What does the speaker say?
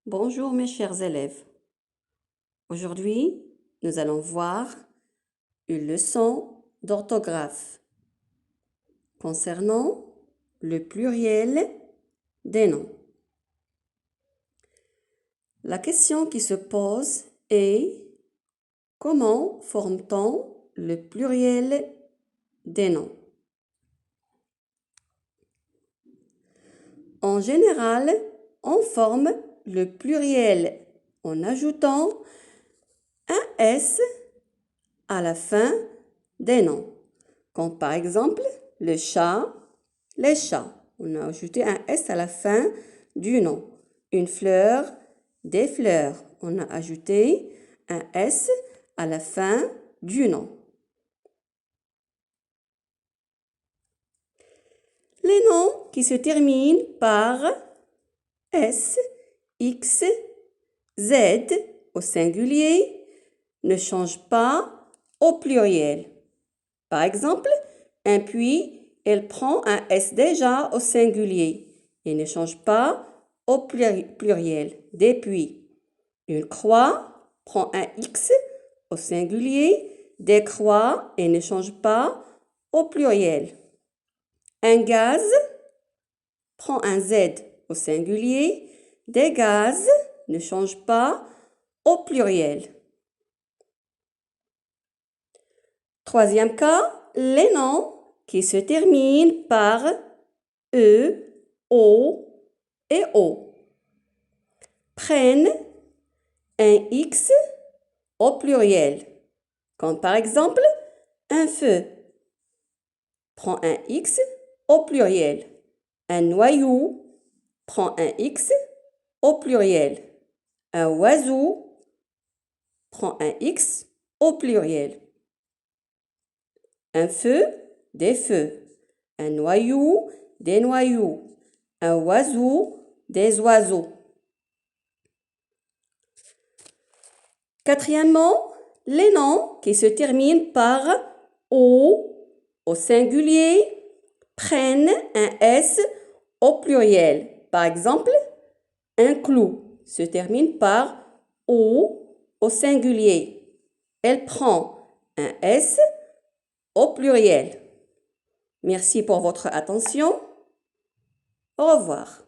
Bonjour mes chers élèves. Aujourd'hui, nous allons voir une leçon d'orthographe concernant le pluriel des noms. La question qui se pose est: comment forme-t-on le pluriel des noms? En général, on forme le pluriel en ajoutant un S à la fin des noms, comme par exemple le chat, les chats. On a ajouté un S à la fin du nom. Une fleur, des fleurs. On a ajouté un S à la fin du nom. Les noms qui se terminent par S, X, Z au singulier ne changent pas au pluriel. Par exemple, un puits, elle prend un S déjà au singulier et ne change pas au pluriel. Des puits. Une croix prend un X au singulier, des croix et ne change pas au pluriel. Un gaz prend un Z au singulier, des gaz ne change pas au pluriel. Troisième cas, les noms qui se terminent par E, O et O prennent un X au pluriel, comme par exemple un feu prend un X au pluriel, un noyau prend un X au pluriel, un oiseau prend un X au pluriel, un feu, des feux, un noyau, des noyaux, un oiseau, des oiseaux. Quatrièmement, les noms qui se terminent par O au singulier prennent un S au pluriel. Par exemple, un clou se termine par O au singulier. Elle prend un S au pluriel. Merci pour votre attention. Au revoir.